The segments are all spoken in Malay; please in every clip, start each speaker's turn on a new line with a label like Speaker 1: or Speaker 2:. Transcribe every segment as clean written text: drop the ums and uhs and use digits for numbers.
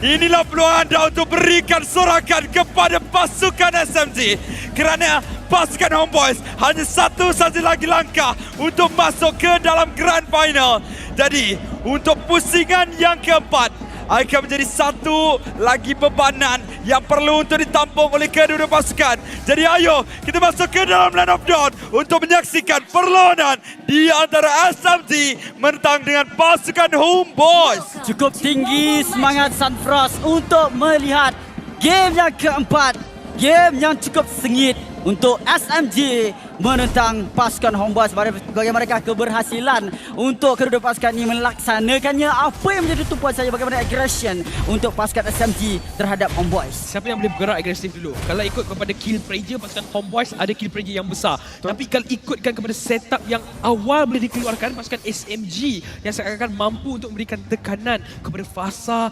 Speaker 1: Inilah peluang anda untuk berikan sorakan kepada pasukan SMG. Kerana pasukan Homeboyz hanya satu saja lagi langkah untuk masuk ke dalam Grand Final. Jadi, untuk pusingan yang keempat, akan menjadi satu lagi bebanan yang perlu untuk ditampung oleh kedua-dua pasukan. Jadi ayo kita masuk ke dalam Land of Dawn untuk menyaksikan perlawanan di antara SMG menentang dengan pasukan Homeboyz.
Speaker 2: Cukup tinggi semangat Sunfrost untuk melihat game yang keempat. Game yang cukup sengit untuk SMG menentang pasukan Homeboyz. Bagaimana keberhasilan untuk kedua pasukan ini melaksanakannya? Apa yang menjadi tumpuan saja bagaimana aggression untuk pasukan SMG terhadap Homeboyz?
Speaker 3: Siapa yang boleh bergerak agresif dulu? Kalau ikut kepada kill pressure, pasukan Homeboyz ada kill pressure yang besar. Tapi kalau ikutkan kepada setup yang awal boleh dikeluarkan, pasukan SMG yang seakan-akan mampu untuk memberikan tekanan kepada fasa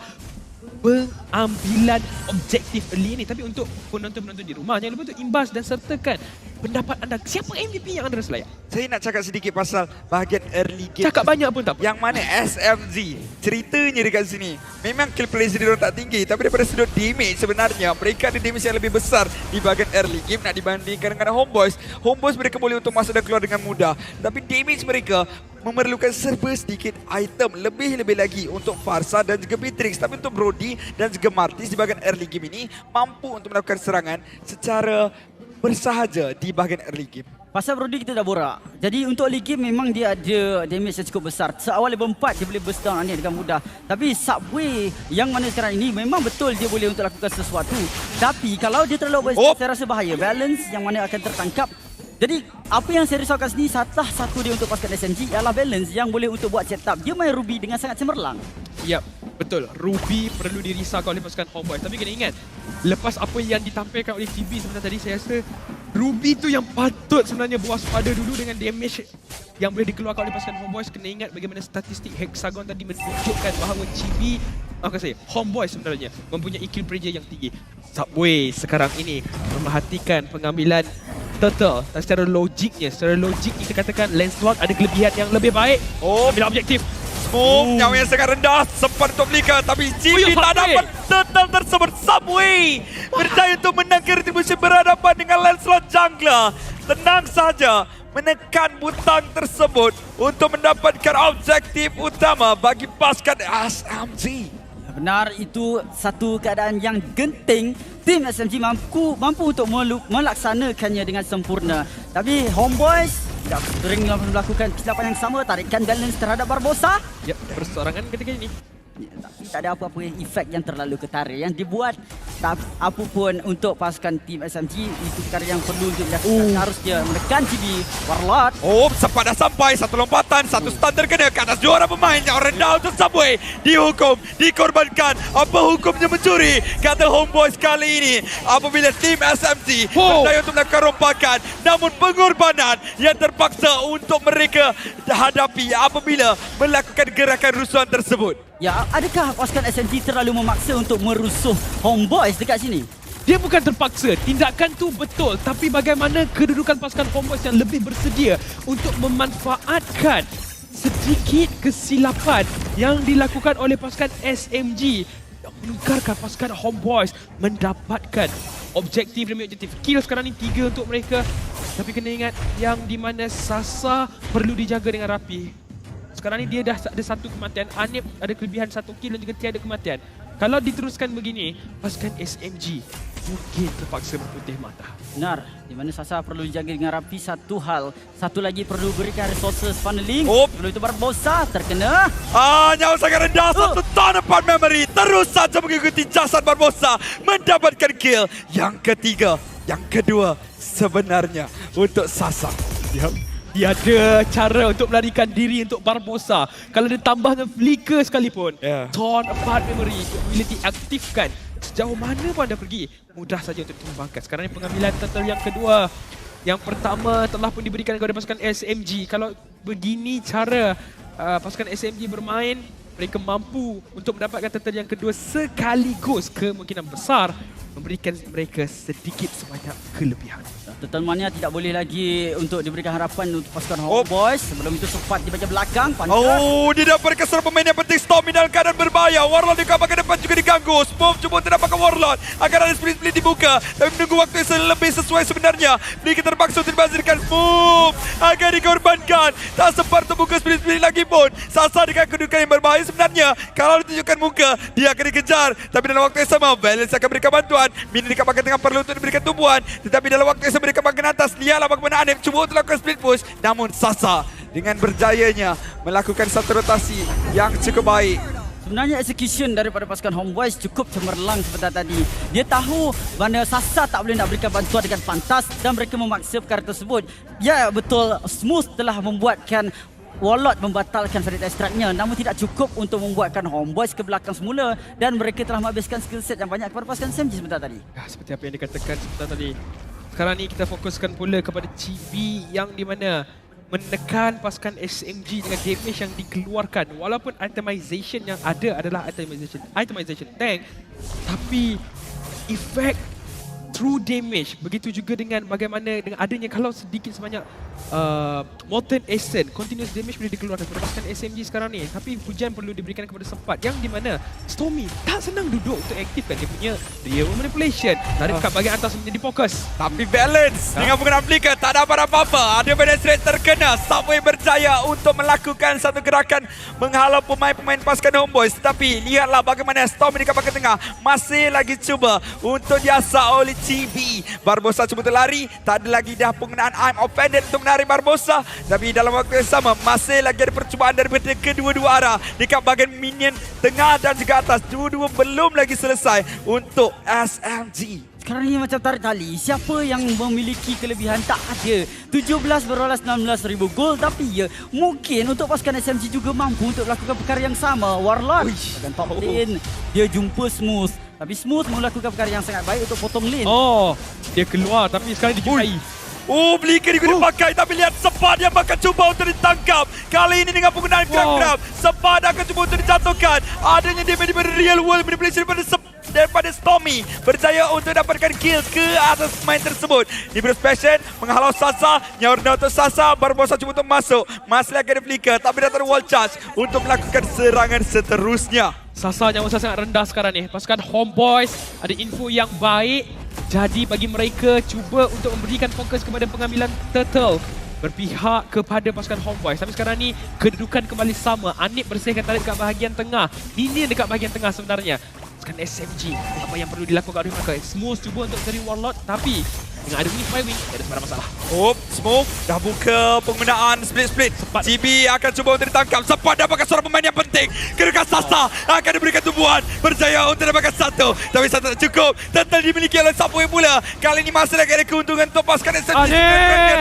Speaker 3: pengambilan objektif early ni. Tapi untuk penonton-penonton di rumah, jangan lupa untuk imbas dan sertakan pendapat anda. Siapa MVP yang anda rasa layak?
Speaker 1: Saya nak cakap sedikit pasal bahagian early game.
Speaker 3: Cakap banyak pun tak apa.
Speaker 1: Yang mana SMG, ceritanya dekat sini, memang kill pressure dia tak tinggi, tapi daripada sudut damage sebenarnya, mereka ada damage yang lebih besar di bahagian early game nak dibandingkan dengan Homeboyz. Homeboyz mereka boleh untuk masuk dan keluar dengan mudah, tapi damage mereka memerlukan serba sedikit item lebih-lebih lagi untuk Pharsa dan juga Beatrix. Tapi untuk Brody dan juga Martis di bahagian early game ini mampu untuk melakukan serangan secara bersahaja di bahagian early game.
Speaker 2: Pasal Brody kita dah borak. Jadi untuk early game memang dia ada damage yang cukup besar. Seawal level 4 dia boleh burst down ni dengan mudah. Tapi Subway yang mana sekarang ini memang betul dia boleh untuk lakukan sesuatu. Tapi kalau dia terlalu saya rasa bahaya. Balance yang mana akan tertangkap. Jadi apa yang saya risaukan sini, salah satu dia untuk pasukan SMG ialah balance yang boleh untuk buat setup. Dia main Ruby dengan sangat cemerlang.
Speaker 3: Yap, betul. Ruby perlu dirisaukan oleh pasukan Homeboyz. Tapi kena ingat, lepas apa yang ditampilkan oleh TB sebentar tadi, saya rasa Ruby tu yang patut sebenarnya berwaspada dulu dengan damage yang boleh dikeluarkan oleh pasukan Homeboyz. Kena ingat bagaimana statistik Hexagon tadi menunjukkan bahawa Chibi, Homeboyz sebenarnya mempunyai kill pressure yang tinggi. Subway sekarang ini memerhatikan pengambilan total dan secara logik kita katakan Lancelot ada kelebihan yang lebih baik. Ambil objektif.
Speaker 1: Smoke nyawa yang sangat rendah sempat untuk Blika, tapi Chibi tak dapat total tersebut. Subway berdaya untuk menangkan retribution berhadapan dengan Lancelot Jungler. Tenang saja menekan butang tersebut untuk mendapatkan objektif utama bagi pasukan SMG.
Speaker 2: Benar, itu satu keadaan yang genting. Tim SMG mampu untuk melaksanakannya dengan sempurna. Tapi Homeboyz tidak sering melakukan kesilapan yang sama, tarikan balance terhadap Barbosa.
Speaker 3: Ya, persorangan ketika ini.
Speaker 2: Ya, tapi tak ada apa-apa efek yang terlalu ketarik yang dibuat. Apa pun untuk pasukan tim SMG, itu perkara yang perlu dilakukan. Harusnya menekan Chibi Warlord.
Speaker 1: Sempat dah sampai satu lompatan, satu stun terkena ke atas juara pemain yang rendah untuk Subway. Dihukum, dikorbankan. Apa hukumnya mencuri? Kata Homeboyz kali ini apabila tim SMG berdaya untuk melakukan rompakan, namun pengorbanan yang terpaksa untuk mereka hadapi apabila melakukan gerakan rusuhan tersebut.
Speaker 2: Ya, adakah pasukan SMG terlalu memaksa untuk merusuh Homeboyz dekat sini?
Speaker 3: Dia bukan terpaksa, tindakan tu betul. Tapi bagaimana kedudukan pasukan Homeboyz yang lebih bersedia untuk memanfaatkan sedikit kesilapan yang dilakukan oleh pasukan SMG yang menukarkan pasukan Homeboyz mendapatkan objektif demi objektif. Kill sekarang ni 3 untuk mereka. Tapi kena ingat yang di mana Sasa perlu dijaga dengan rapi. Sekarang ni dia dah ada satu kematian. Anip ada kelebihan 1 kill dan juga tiada kematian. Kalau diteruskan begini, pasukan SMG mungkin terpaksa berputih mata.
Speaker 2: Benar, di mana Sasa perlu dijaga dengan rapi. Satu hal, satu lagi perlu berikan resources funneling. Perlu itu Barbosa terkena.
Speaker 1: Nyawa sangat rendah, satu ton apart memory. Terus saja mengikuti jasad Barbosa mendapatkan kill. Yang ketiga, yang kedua sebenarnya untuk Sasa.
Speaker 3: Dia ada cara untuk melarikan diri untuk Barbosa. Kalau dia tambah dengan flicker sekalipun, torn apart memory bila diaktifkan, sejauh mana pun anda pergi, mudah saja untuk ditumbangkan. Sekarang ni pengambilan total yang kedua. Yang pertama telah pun diberikan kepada pasukan SMG. Kalau begini cara pasukan SMG bermain, mereka mampu untuk mendapatkan total yang kedua sekaligus kemungkinan besar memberikan mereka sedikit sebanyak kelebihan.
Speaker 2: Total Mania tidak boleh lagi untuk diberikan harapan untuk pasukan Homeboys. Sebelum itu sempat di bahagian belakang. Pantas.
Speaker 1: Oh, didapatkan seorang pemain yang penting. Stormy dalam keadaan berbahaya. Warlord di kawasan depan juga diganggu. Smooth cuba untuk dapatkan Warlord. Agar ada split-split dibuka. Tapi menunggu waktu yang lebih sesuai sebenarnya. Bliki terpaksa untuk dibazirkan. Smooth agar dikorbankan. Tak sempat untuk buka split-split lagi pun. Sasa dengan kedudukan yang berbahaya sebenarnya. Kalau ditunjukkan muka, dia akan dikejar. Tapi dalam waktu yang sama, Balance akan berikan bantuan. Mini di kawasan tengah perlu untuk diberikan tumbuhan. Tetapi dalam waktu yang sama, mereka bagian atas. Lihatlah bagaimana Anip cuba untuk lakukan split push. Namun Sasa dengan berjayanya melakukan satu rotasi yang cukup baik.
Speaker 2: Sebenarnya execution daripada pasukan Homeboys cukup cemerlang seperti tadi. Dia tahu mana Sasa tak boleh nak berikan bantuan dengan pantas dan mereka memaksa perkara tersebut. Ya betul, Smooth telah membuatkan Warlord membatalkan Fairy Tail Strike-nya, namun tidak cukup untuk membuatkan Homeboys ke belakang semula dan mereka telah menghabiskan skill set yang banyak kepada pasukan SMG sebentar tadi.
Speaker 3: Ya, seperti apa yang dikatakan sebentar tadi. Sekarang ni kita fokuskan pula kepada Chibi yang di mana menekan pasukan SMG dengan damage yang dikeluarkan. Walaupun itemization yang ada adalah itemization tank, tapi efek true damage, begitu juga dengan bagaimana dengan adanya kalau sedikit sebanyak Molten Essence, continuous damage boleh dikeluarkan kepada pasukan SMG sekarang ni. Tapi hujan perlu diberikan kepada sempat yang di mana Stormy tak senang duduk untuk aktifkan dia punya real manipulation. Tarik kat bahagian atas menjadi fokus.
Speaker 1: Tapi Balance dengan penggunaan flicker tak dapat apa-apa. Ada penetrate terkena. Subway berjaya untuk melakukan satu gerakan menghalau pemain-pemain pasukan Homeboys. Tetapi lihatlah bagaimana Stormy di kawasan tengah masih lagi cuba untuk diasah oleh Chibi. Barbosa cuba untuk lari. Tak ada lagi dah penggunaan I'm Offended untuk menarik Barbosa. Tapi dalam waktu yang sama masih lagi ada percubaan daripada kedua-dua arah. Dekat bahagian minion tengah dan juga atas. Dua-dua belum lagi selesai untuk SMG.
Speaker 2: Sekarang ni macam tarik tali. Siapa yang memiliki kelebihan? Tak ada. 17 berbalas 16,000 gol. Tapi ya, mungkin untuk pasukan SMG juga mampu untuk melakukan perkara yang sama. Warlord dan top lane. Dia jumpa Smooth. Tapi Smooth melakukan perkara yang sangat baik untuk potong lane.
Speaker 3: Oh, dia keluar tapi sekarang dijumpai.
Speaker 1: Oh, Bliki diguna pakai. Tapi lihat Sepad yang bakal cuba untuk ditangkap. Kali ini dengan penggunaan grab-grab. Sepad akan cuba untuk dijatuhkan. Adanya damage daripada real world manipulation daripada Stormy. Berjaya untuk dapatkan kill ke atas pemain tersebut. Liberus Passion menghalau Sasa. Nyaurna untuk Sasa. Barbosa cuba untuk masuk. Masih lagi ada flicker. Tapi datang wall charge untuk melakukan serangan seterusnya.
Speaker 3: Sasa nyawa sangat rendah sekarang ni. Pasukan Homeboys ada info yang baik. Jadi bagi mereka cuba untuk memberikan fokus kepada pengambilan turtle berpihak kepada pasukan Homeboys. Tapi sekarang ni kedudukan kembali sama. Anip bersihkan tarik dekat bahagian tengah. Ini dekat bahagian tengah sebenarnya. Pasukan SMG, apa yang perlu dilakukan oleh mereka? Smooth cuba untuk cari Warlord, tapi dengan ada Wing by Wing, ada sebarang masalah.
Speaker 1: Oh, Smoke dah buka penggunaan split-split. Chibi akan cuba untuk ditangkap. Sempat dapatkan seorang pemain yang penting. Kedekat Sasa akan diberikan tumbuhan. Berjaya untuk dapatkan satu. Tapi satu tak cukup. Tentu dimiliki oleh Subway pula. Kali ini masih lagi ada keuntungan untuk pasukan SMG.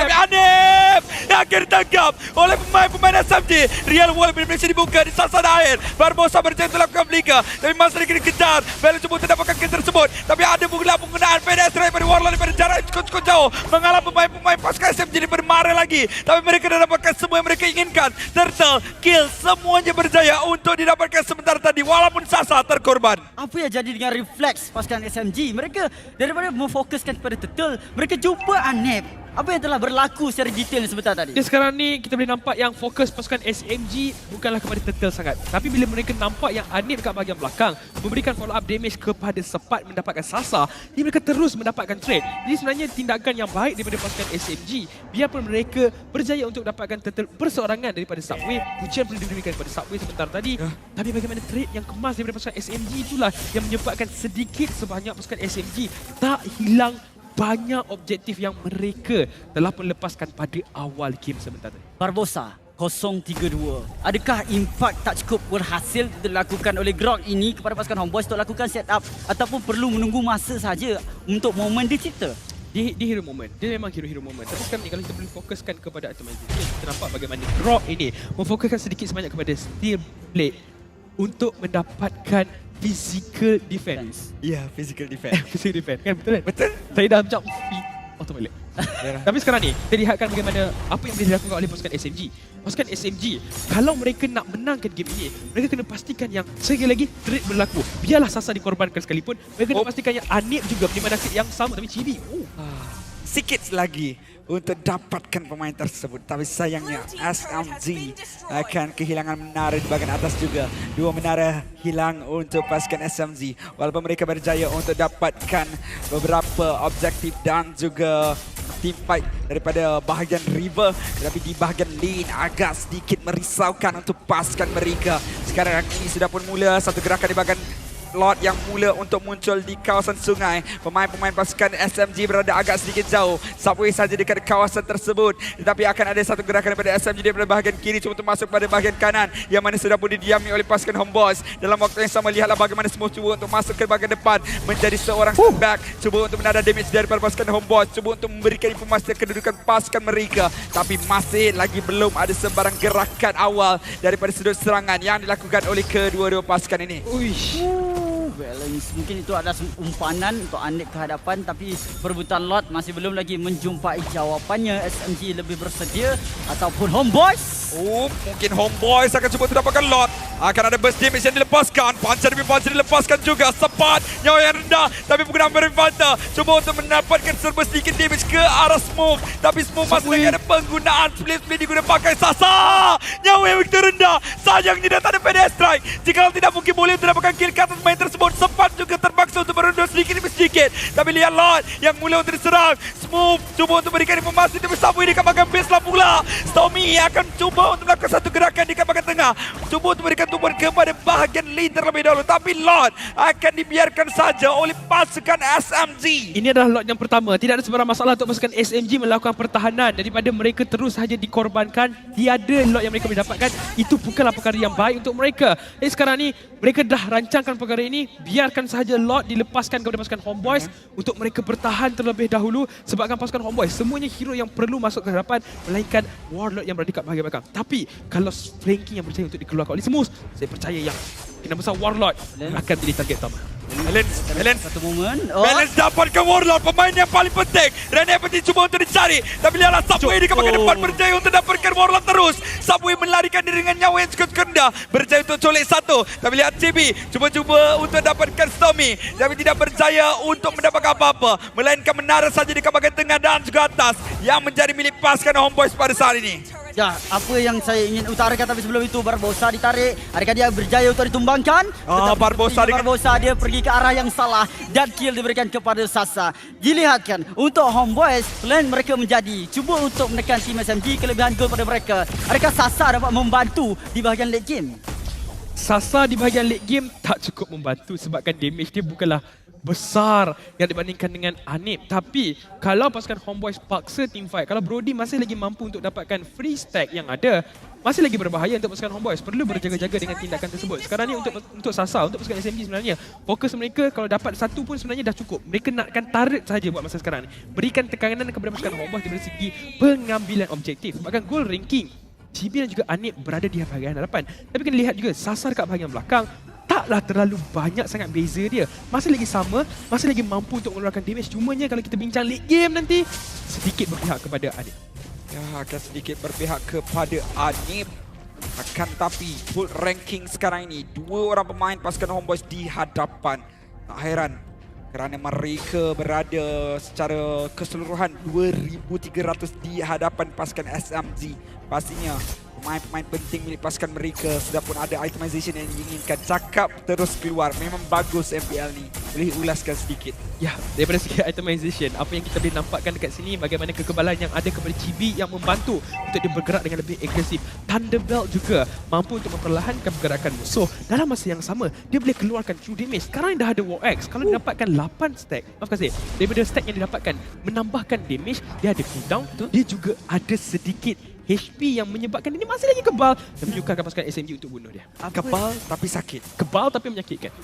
Speaker 1: Tapi Anip akan ditangkap oleh pemain-pemain SMG. Real World Manipulation dibuka di Sasa dan air. Barbosa berjaya untuk lakukan flicker. Tapi masih lagi dikejar. Bella cuba untuk dapatkan kill tersebut. Tapi ada pula penggunaan penetrate daripada Warlord daripada jarak cukup jauh. Mengalah pemain-pemain pasukan SMG jadi bermarah lagi. Tapi mereka dah dapatkan semua yang mereka inginkan. Turtle, kill, semuanya berjaya untuk didapatkan sebentar tadi. Walaupun Sasa terkorban.
Speaker 2: Apa yang jadi dengan refleks pasukan SMG? Mereka daripada memfokuskan kepada Turtle, mereka jumpa Anip. Apa yang telah berlaku secara detail sebentar tadi?
Speaker 3: Dan sekarang ni kita boleh nampak yang fokus pasukan SMG bukanlah kepada Turtle sangat. Tapi bila mereka nampak yang Anip dekat bahagian belakang memberikan follow up damage kepada Sepat mendapatkan Sasa, jadi mereka terus mendapatkan trade. Jadi sebenarnya tindakan yang baik daripada pasukan SMG. Biarpun mereka berjaya untuk dapatkan Turtle perseorangan daripada Subway, hujan perlu diberikan kepada Subway sebentar tadi. Tapi bagaimana trade yang kemas daripada pasukan SMG itulah yang menyebabkan sedikit sebanyak pasukan SMG tak hilang banyak objektif yang mereka telah pun lepaskan pada awal game sebentar tadi.
Speaker 2: Barbosa 032. Adakah impak tak cukup berhasil dilakukan oleh Grok ini kepada pasukan Homeboys untuk lakukan setup ataupun perlu menunggu masa saja untuk momen dicipta?
Speaker 3: Dia hero moment. Dia memang hero moment. Tapi sekarang ni kalau kita boleh fokuskan kepada itemization, kita nampak bagaimana Grok ini memfokuskan sedikit sebanyak kepada Steel Blade untuk mendapatkan physical defense.
Speaker 1: Ya, physical defense.
Speaker 3: Physical defense. Kan betul kan?
Speaker 1: Betul.
Speaker 3: Saya dah macam auto balik. Tapi sekarang ni kita lihatkan bagaimana apa yang boleh dilakukan oleh pasukan SMG. Pasukan SMG, kalau mereka nak menangkan game ini, mereka kena pastikan yang sekali lagi trade berlaku. Biarlah Sasa dikorbankan sekalipun, mereka kena pastikan yang Anip juga menerima nasib yang sama tapi Chibi.
Speaker 1: sikit lagi untuk dapatkan pemain tersebut. Tapi sayangnya SMG akan kehilangan menara di bahagian atas juga. 2 menara hilang untuk pasukan SMG. Walaupun mereka berjaya untuk dapatkan beberapa objektif dan juga team fight daripada bahagian River, tetapi di bahagian lane agak sedikit merisaukan untuk pasukan mereka. Sekarang ini sudah pun mula satu gerakan di bahagian Lord yang mula untuk muncul di kawasan sungai. Pemain-pemain pasukan SMG berada agak sedikit jauh. Subway saja dekat kawasan tersebut. Tetapi akan ada satu gerakan daripada SMG daripada bahagian kiri cuba untuk masuk pada bahagian kanan, yang mana sudah pun didiami oleh pasukan Homeboys. Dalam waktu yang sama, lihatlah bagaimana semua cuba untuk masuk ke bahagian depan menjadi seorang back. Cuba untuk menada damage daripada pasukan Homeboys. Cuba untuk memberikan informasi kedudukan pasukan mereka. Tapi masih lagi belum ada sebarang gerakan awal daripada sudut serangan yang dilakukan oleh kedua-dua pasukan ini.
Speaker 2: Balance. Mungkin itu adalah umpanan untuk Anip ke hadapan, tapi perebutan Lord masih belum lagi menjumpai jawapannya. SMG lebih bersedia ataupun Homeboys?
Speaker 1: Mungkin Homeboys akan cuba untuk dapatkan Lord. Akan ada burst damage yang dilepaskan. Pancar demi pancar dilepaskan juga. Sempat nyawa yang rendah, tapi penggunaan Berifanta cuba untuk mendapatkan serba sedikit damage ke arah Smooth. Tapi Smooth masih lagi ada penggunaan split digunakan pakai Sasa. Nyawa yang begitu rendah. Sayangnya dia tak ada pedal strike. Jika tidak mungkin boleh untuk dapatkan kill ke atas main tersebut. Sempat juga terpaksa untuk merundur sedikit demi sedikit. Tapi lihat Lord yang mula untuk diserang. Smooth cuba untuk berikan informasi tapi Subway dekat bahagian base lah pula. Stormy akan cuba untuk melakukan satu gerakan dekat bahagian tengah. Cuba untuk berikan tumpuan kepada bahagian lane terlebih dahulu. Tapi Lord akan dibiarkan saja oleh pasukan SMG.
Speaker 3: Ini adalah lot yang pertama. Tidak ada sebarang masalah untuk pasukan SMG melakukan pertahanan. Daripada mereka terus saja dikorbankan, tiada lot yang mereka boleh dapatkan. Itu bukanlah perkara yang baik untuk mereka. Sekarang ni mereka dah rancangkan perkara ini. Biarkan sahaja lot dilepaskan kepada pasukan Homeboys untuk mereka bertahan terlebih dahulu. Sebabkan pasukan Homeboys semuanya hero yang perlu masuk ke hadapan, melainkan Warlord yang berada dekat bahagian belakang. Tapi kalau flanking yang berjaya untuk dikeluarkan oleh Smooth, saya percaya yang kena besar Warlord akan jadi target utama.
Speaker 1: Balance.
Speaker 2: Satu momen.
Speaker 1: Balance dapatkan Warlord, pemain yang paling penting. Dan yang penting cuba untuk dicari. Tapi lihatlah Subway dekat bahagian depan berjaya untuk dapatkan Warlord terus. Subway melarikan diri dengan nyawa yang cukup rendah. Berjaya untuk colek satu. Tapi lihat CB cuba-cuba untuk dapatkan Stormy. Tapi tidak berjaya untuk mendapatkan apa-apa. Melainkan menara saja dekat bahagian tengah dan juga atas. Yang menjadi milik pasukan Homeboys pada saat ini.
Speaker 2: Ya, apa yang saya ingin utarakan tapi sebelum itu Barbosa ditarik. Adakah dia berjaya untuk ditumbangkan? Barbosa dia pergi ke arah yang salah dan kill diberikan kepada Sasa. Dilihatkan untuk Homeboys, plan mereka menjadi cuba untuk menekan tim SMG, kelebihan gol pada mereka. Adakah Sasa dapat membantu di bahagian late game?
Speaker 3: Sasa di bahagian late game tak cukup membantu sebabkan damage dia bukanlah besar yang dibandingkan dengan Anip. Tapi kalau pasukan Homeboys paksa team fight, kalau Brody masih lagi mampu untuk dapatkan free stack yang ada, masih lagi berbahaya untuk pasukan Homeboys. Perlu berjaga-jaga dengan tindakan tersebut. Sekarang ni untuk Sasa, untuk pasukan SMG sebenarnya, fokus mereka kalau dapat satu pun sebenarnya dah cukup. Mereka nakkan turret saja buat masa sekarang ni. Berikan tekanan kepada pasukan Homeboys dari segi pengambilan objektif. Sebabkan goal ranking, GB dan juga Anip berada di bahagian hadapan. Tapi kena lihat juga Sasa dekat bahagian belakang, taklah terlalu banyak sangat beza dia. Masih lagi sama, masih lagi mampu untuk mengeluarkan damage. Cumanya kalau kita bincang late game nanti, sedikit berpihak kepada Anip.
Speaker 1: Ya, akan sedikit berpihak kepada Anip. Akan tapi full ranking sekarang ini, 2 orang pemain pasukan Homeboys di hadapan. Tak heran kerana mereka berada secara keseluruhan 2,300 di hadapan pasukan SMG. Pastinya pemain-pemain penting milik pasukan mereka sudah pun ada itemization yang diinginkan. Cakap terus keluar. Memang bagus MPL ni. Boleh ulaskan sedikit.
Speaker 3: Ya, daripada segi itemization, apa yang kita boleh nampakkan dekat sini, bagaimana kekebalan yang ada kepada GB yang membantu untuk dia bergerak dengan lebih agresif. Thunderbelt juga mampu untuk memperlahankan pergerakan musuh. Dalam masa yang sama, dia boleh keluarkan true damage. Sekarang dah ada War Axe. Kalau dia dapatkan 8 stack, maaf kasih, daripada stack yang didapatkan, menambahkan damage, dia ada cooldown, dia juga ada sedikit HP yang menyebabkan dia masih lagi kebal dan menyukarkan pasukan SMG untuk bunuh dia.
Speaker 1: Kebal tapi sakit.
Speaker 3: Kebal tapi menyakitkan.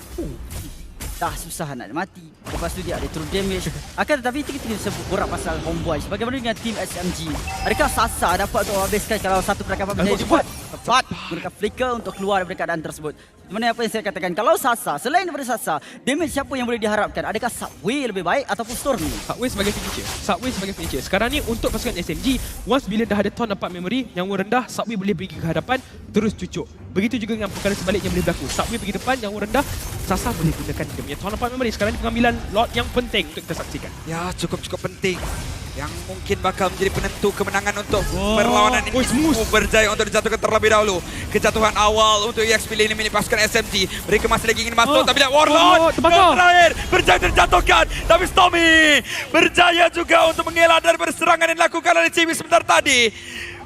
Speaker 2: Dah susah nak mati. Lepas tu dia ada true damage. Akan tetapi kita sebut borak pasal Homeboys. Bagaimana dengan tim SMG? Adakah Sasa dapat untuk habiskan kalau satu perangkapan menjadi cepat? Tepat gunakan flicker untuk keluar dari keadaan tersebut. Sebenarnya apa yang saya katakan, kalau Sasa, selain daripada Sasa, damage siapa yang boleh diharapkan? Adakah Subway lebih baik ataupun Stormy?
Speaker 3: Subway sebagai finisher. Subway sebagai finisher. Sekarang ni untuk pasukan SMG, once bila dah ada ton dapat memory, nyawa rendah, Subway boleh pergi ke hadapan, terus cucuk. Begitu juga dengan perkara sebaliknya boleh berlaku. Subway pergi depan, nyawa rendah, Sasa boleh gunakan dia punya ton dapat memory. Sekarang ni pengambilan lot yang penting untuk kita saksikan.
Speaker 1: Ya, cukup penting. yang mungkin bakal menjadi penentu kemenangan untuk perlawanan ini. Berjaya untuk dijatuhkan terlebih dahulu. Kejatuhan awal untuk EXP ini milik pasukan SMG. Mereka masih lagi ingin masuk, tapi lihat Warlord terakhir berjaya terjatuhkan. Tapi Stormy berjaya juga untuk mengelak dari serangan yang dilakukan oleh Chibi sebentar tadi.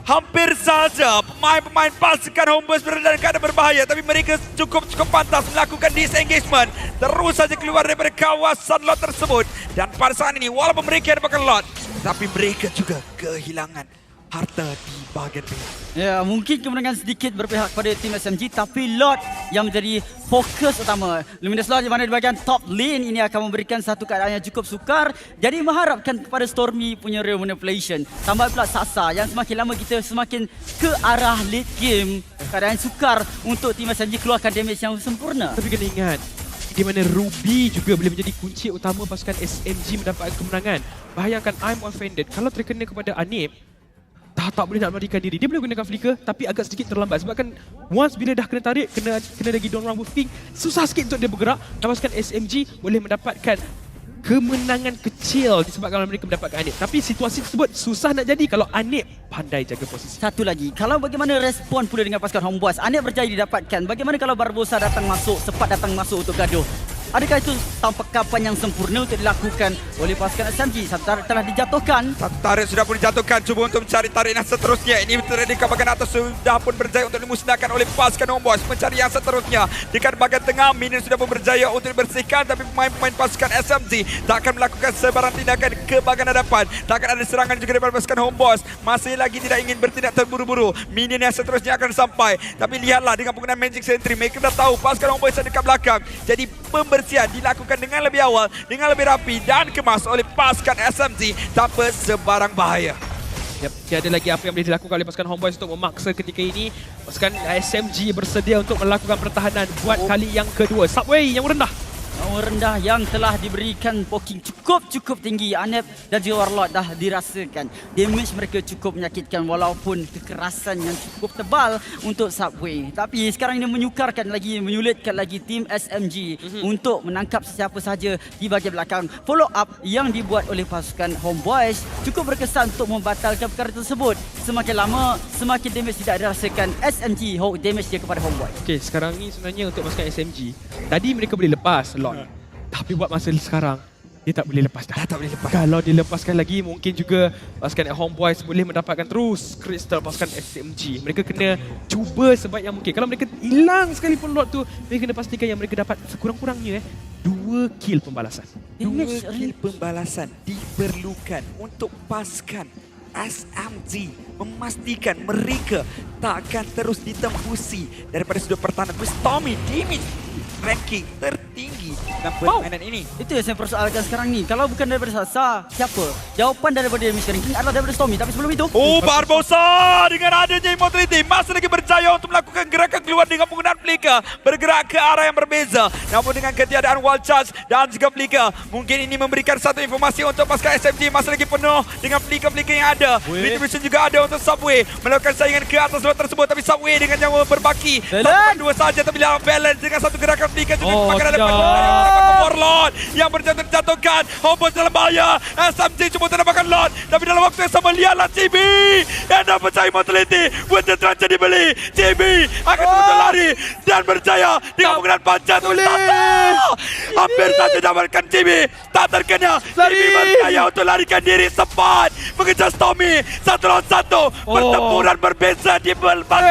Speaker 1: Hampir saja pemain-pemain pasukan Homeboyz berada dalam keadaan berbahaya, tapi mereka cukup pantas melakukan disengagement. Terus saja keluar daripada kawasan lot tersebut. Dan pada saat ini walaupun mereka dapatkan lot, tapi mereka juga kehilangan harta di bahagian B.
Speaker 2: Ya, mungkin kemenangan sedikit berpihak pada tim SMG, tapi Lord yang menjadi fokus utama. Luminous Lord di mana di bahagian top lane ini akan memberikan satu keadaan yang cukup sukar. Jadi mengharapkan kepada Stormy punya real manipulation. Tambah pula Sasa yang semakin lama kita semakin ke arah late game. Keadaan sukar untuk tim SMG keluarkan damage yang sempurna.
Speaker 3: Tapi kena ingat, di mana Ruby juga boleh menjadi kunci utama pasukan SMG mendapatkan kemenangan. Bayangkan I'm offended kalau terkena kepada Anip, tak boleh nak melarikan diri. Dia boleh gunakan flicker tapi agak sedikit terlambat sebab kan once bila dah kena tarik, kena lagi down round boosting, susah sikit untuk dia bergerak. Dan pasukan SMG boleh mendapatkan kemenangan kecil disebabkan mereka mendapatkan Anip. Tapi situasi tersebut susah nak jadi kalau Anip pandai jaga posisi.
Speaker 2: Satu lagi, kalau bagaimana respon pula dengan pasukan Homeboyz? Anip berjaya didapatkan. Bagaimana kalau Barbosa datang masuk, sempat datang masuk untuk gaduh? Adakah itu tampakan yang sempurna untuk dilakukan oleh pasukan SMG? Satu tarik telah dijatuhkan.
Speaker 1: Satu tarik sudah pun dijatuhkan. Cuba untuk mencari tarik yang seterusnya. Ini terjadi di bahagian atas sudah pun berjaya untuk dimusnahkan oleh pasukan Homeboyz. Mencari yang seterusnya. Dekat bahagian tengah, Minion sudah pun berjaya untuk dibersihkan. Tapi pemain-pemain pasukan SMG tak akan melakukan sebarang tindakan ke bahagian hadapan. Tak akan ada serangan juga daripada pasukan Homeboyz. Masih lagi tidak ingin bertindak terburu-buru. Minion yang seterusnya akan sampai. Tapi lihatlah dengan penggunaan Magic Sentry. Mereka dah tahu pasukan Homeboyz ada dekat belakang. Jadi pembersihan dilakukan dengan lebih awal, dengan lebih rapi dan kemas oleh pasukan SMG tanpa sebarang bahaya.
Speaker 3: Yep, tiada lagi apa yang boleh dilakukan oleh pasukan Homeboyz untuk memaksa ketika ini. Pasukan SMG bersedia untuk melakukan pertahanan buat kali yang kedua. Subway yang rendah.
Speaker 2: Rendah yang telah diberikan poking cukup tinggi. Anip dan juga Warlord dah dirasakan. Damage mereka cukup menyakitkan walaupun kekerasan yang cukup tebal untuk Subway. Tapi sekarang ini menyukarkan lagi, menyulitkan lagi tim SMG untuk menangkap sesiapa sahaja di bahagian belakang. Follow up yang dibuat oleh pasukan Homeboyz cukup berkesan untuk membatalkan perkara tersebut. Semakin lama, semakin damage tidak dirasakan SMG damage dia kepada Homeboyz.
Speaker 3: Okey, sekarang ni sebenarnya untuk pasukan SMG, tadi mereka boleh lepas lot. Tapi buat masa sekarang, dia tak boleh lepas dah. Tak boleh lepas. Kalau dilepaskan lagi, mungkin juga pasukan Homeboyz boleh mendapatkan terus kristal pasukan SMG. Mereka kena cuba sebaik yang mungkin. Kalau mereka hilang sekalipun lot tu, mereka kena pastikan yang mereka dapat sekurang-kurangnya 2 kill pembalasan.
Speaker 1: 2 kill pembalasan diperlukan untuk pasukan SMG memastikan mereka tak akan terus ditembusi daripada sudut pertahanan. Stormy damage ranking tertinggi dalam permainan ini.
Speaker 2: Itu yang saya persoalkan sekarang ni. Kalau bukan daripada Sasa, siapa? Jawapan daripada damage ranking adalah daripada Stormy. Tapi sebelum itu,
Speaker 1: Barbosa dengan adanya immortality masih lagi berjaya untuk melakukan gerakan keluar dengan penggunaan flicker, bergerak ke arah yang berbeza. Namun dengan ketiadaan wall charge dan juga flicker, mungkin ini memberikan satu informasi untuk pasukan SMG masih lagi penuh dengan flicker-flicker yang ada. Distribution juga ada untuk Subway melakukan saingan ke atas lot tersebut, tapi Subway dengan nyawa berbaki. Dua saja tapi dalam balance dengan satu gerakan flicker juga dipakai depan Warlord yang terjatuhkan. Homeboyz dalam bahaya. SMG cuma terdapatkan Lord, tapi dalam waktu yang sama lihatlah CB yang dapat percaya immortality. Buat terjadi dibeli. CB akan terus lari dan berjaya dengan penggunaan pancat. Hampir saja dapatkan CB, tak terkena. CB berjaya untuk larikan diri sempat mengejar Stormy. 1 lawan 1. Pertempuran berbeza di belakang.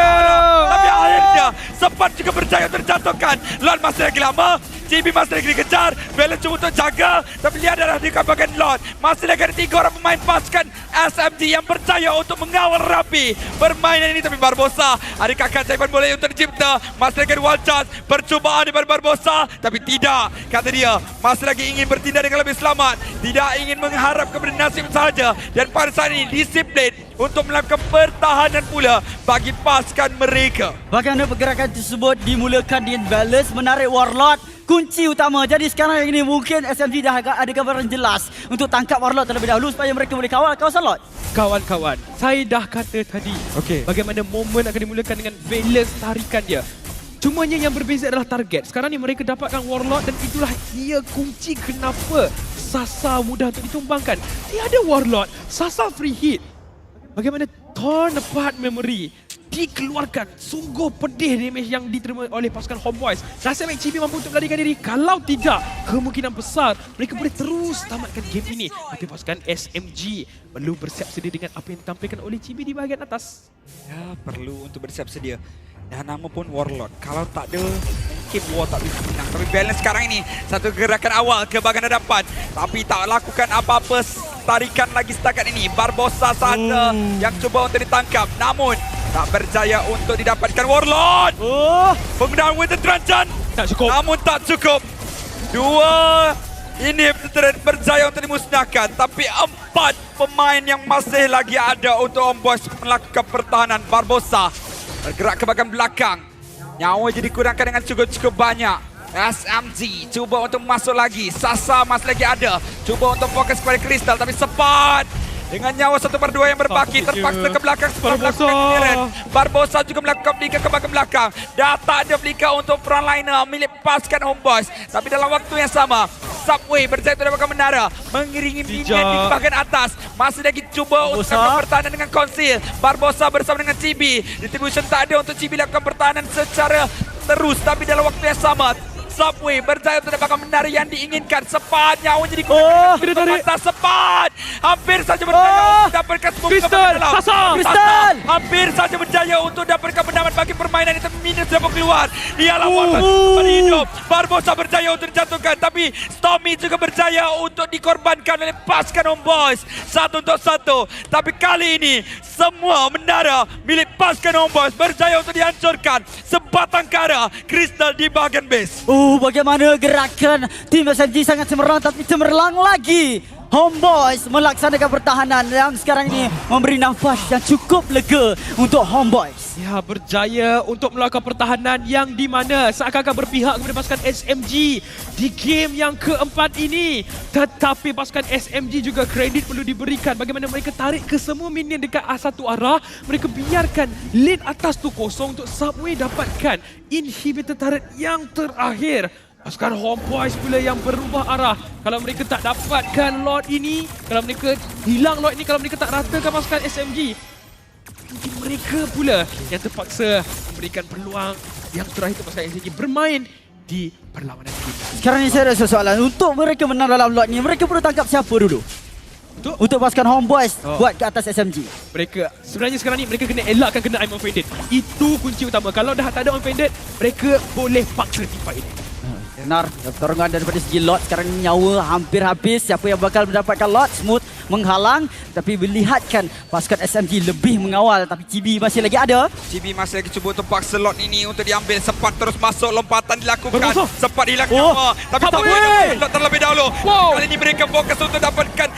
Speaker 1: Tapi akhirnya sempat juga berjaya terjatuhkan. Lord masih lagi lama. CB masih lagi dikejar. Balance cuba untuk jaga. Tapi lihat darah di bahagian Lord. Masih lagi ada 3 orang pemain pasukan SMG yang berjaya untuk mengawal rapi permainan ini. Tapi Barbosa, adakah keajaiban boleh untuk dicipta? Masih lagi ada wall charge. Percubaan daripada Barbosa. Tapi tidak. Kata dia, masih lagi ingin bertindak dengan lebih selamat. Tidak ingin mengharap kepada nasib sahaja. Dan pada saat ini disiplin untuk melakukan pertahanan pula bagi pasukan mereka.
Speaker 2: bagaimana pergerakan tersebut dimulakan dengan balance, menarik Warlord kunci utama. Jadi sekarang ini mungkin SMG dah ada gambaran jelas untuk tangkap Warlord terlebih dahulu supaya mereka boleh kawal kawasan lot.
Speaker 3: Kawan-kawan, saya dah kata tadi bagaimana momen akan dimulakan dengan balance tarikan dia. Cumanya yang berbeza adalah target. Sekarang ni mereka dapatkan Warlord dan itulah dia kunci kenapa Sasa mudah untuk ditumbangkan. Tiada Warlord, Sasa free hit. Bagaimana torn apart memory dikeluarkan. Sungguh pedih damage yang diterima oleh pasukan Homeboys. Nasib baik Chibi mampu untuk melarikan diri. Kalau tidak, kemungkinan besar mereka boleh terus tamatkan game ini. Tapi pasukan SMG perlu bersiap sedia dengan apa yang ditampilkan oleh Chibi di bahagian atas.
Speaker 1: Ya, perlu untuk bersiap sedia. Dan nama pun Warlord. Kalau tak ada, mungkin War tak bisa menang. Tapi balance sekarang ini, satu gerakan awal ke bahagian hadapan. Tapi tak lakukan apa-apa tarikan lagi setakat ini. Barbosa saja yang cuba untuk ditangkap. Namun, tak berjaya untuk didapatkan Warlord. Penggunaan Winter Tranchant.
Speaker 3: Tak cukup.
Speaker 1: Namun tak cukup. Dua ini berjaya untuk dimusnahkan. Tapi 4 pemain yang masih lagi ada untuk Homeboys melakukan pertahanan. Barbosa bergerak ke bahagian belakang. Nyawa jadi kurangkan dengan cukup banyak. SMG cuba untuk masuk lagi. Sasa masih lagi ada. Cuba untuk fokus kepada Crystal. Tapi sempat dengan nyawa 1/2 yang berbaki. Terpaksa ke belakang setelah melakukan clearance. Barbosa juga melakukan flicker ke bahagian belakang. Dah tak ada flicker untuk frontliner milik pasukan Homeboys. Tapi dalam waktu yang sama, Subway berjaya untuk dapatkan menara. Mengiringi minion di bahagian atas. Masih lagi cuba untuk melakukan pertahanan dengan Conceal. Barbosa bersama dengan Chibi. Distribution tak ada untuk Chibi lakukan pertahanan secara terus. Tapi dalam waktu yang sama, Subway berjaya untuk dapatkan menara yang diinginkan. Sepat nyawa jadi mata sepat. Hampir saja berjaya untuk dapatkan
Speaker 3: Crystal, Sasa.
Speaker 2: Crystal.
Speaker 1: Hampir saja berjaya untuk dapatkan pendapat bagi permainan itu. Minus dapat keluar. Dialah Warlord pada hidup. Barbosa berjaya untuk dijatuhkan. Tapi Stormy juga berjaya untuk dikorbankan oleh pasukan Homeboys. 1 untuk 1. Tapi kali ini semua menara milik pasukan Homeboys berjaya untuk dihancurkan. Sebatang kara Crystal di bahagian base.
Speaker 2: Bagaimana gerakan tim SMG sangat cemerlang tapi cemerlang lagi. Homeboys melaksanakan pertahanan yang sekarang ini memberi nafas yang cukup lega untuk Homeboys.
Speaker 3: Ya, berjaya untuk melakukan pertahanan yang di mana seakan-akan berpihak kepada pasukan SMG di game yang keempat ini. Tetapi pasukan SMG juga kredit perlu diberikan bagaimana mereka tarik ke semua minion dekat satu arah. Mereka biarkan lane atas tu kosong untuk Subway dapatkan inhibitor turret yang terakhir. Pasukan Homeboys pula yang berubah arah. Kalau mereka tak dapatkan Lord ini, kalau mereka hilang Lord ini, kalau mereka tak ratakan pasukan SMG, mungkin mereka pula yang terpaksa memberikan peluang yang terakhir untuk pasukan SMG bermain di perlawanan kita.
Speaker 2: Sekarang ni saya ada soalan. Untuk mereka menang dalam lot ni, mereka perlu tangkap siapa dulu? Untuk pasukan Homeboys buat ke atas SMG.
Speaker 3: Mereka sebenarnya sekarang ni mereka kena elakkan kena I'm Offended. Itu kunci utama. Kalau dah tak ada Offended, mereka boleh paksa tipa ini.
Speaker 2: Benar, pertarungan daripada segi lot sekarang nyawa hampir habis. Siapa yang bakal mendapatkan lot? Smooth menghalang. Tapi melihatkan pasukan SMG lebih mengawal. Tapi Chibi masih lagi ada.
Speaker 1: Chibi masih lagi cuba untuk paksa lot ini untuk diambil. Sempat terus masuk, lompatan dilakukan.
Speaker 3: Barbosa.
Speaker 1: Sempat hilang nyawa. Tapi tak boleh lot terlebih dahulu. Kali ini mereka fokus untuk dapatkan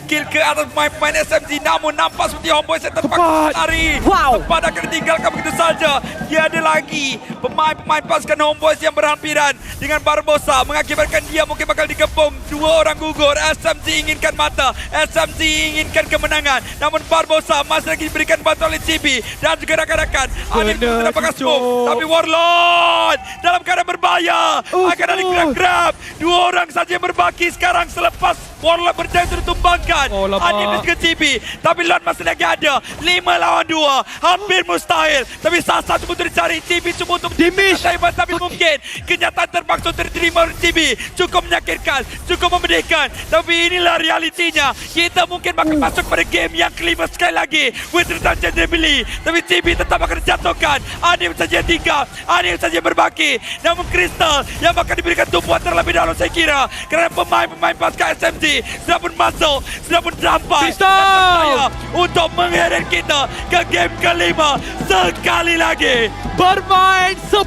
Speaker 1: kill ke atas pemain-pemain SMG. Namun nampak seperti Homeboys yang terpaksa lari. Sempat akan ditinggalkan begitu saja. Tiada lagi pemain-pemain pasukan Homeboys yang berhampiran dengan Barbosa, mengakibatkan dia mungkin bakal dikepung. 2 orang gugur. SMG inginkan mata, SMG inginkan kemenangan. Namun Barbosa masih lagi diberikan bantuan oleh Chibi dan juga rakan-rakan. Adil pun dapatkan smoke. Tapi Warlord dalam keadaan berbahaya. Akan ada grab-grab. 2 orang saja yang berbaki sekarang selepas Warlord berjaya untuk ditumbangkan. Adil dan juga Chibi. Tapi Lord masih lagi ada. 5 lawan 2. Hampir mustahil. Tapi Sasa cuba untuk dicari. Chibi cuba untuk
Speaker 3: Dimmish.
Speaker 1: Tapi mungkin kenyataan terpaksa terterima oleh Chibi. Cukup menyakitkan, cukup memedihkan. Tapi inilah realitinya. Kita mungkin bakal masuk pada game yang kelima sekali lagi. Winter Tranchant dibeli. Tapi Chibi tetap akan dijatuhkan. Anim saja yang tinggal, Anim saja yang berbaki. Namun Crystal yang bakal diberikan tumpuan terlebih dahulu saya kira. Kerana pemain-pemain pasukan SMG sudah pun masuk, sudah pun sampai.
Speaker 3: Crystal
Speaker 1: untuk mengheret kita ke game kelima sekali lagi.
Speaker 3: bermain 10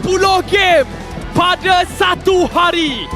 Speaker 3: game pada satu hari.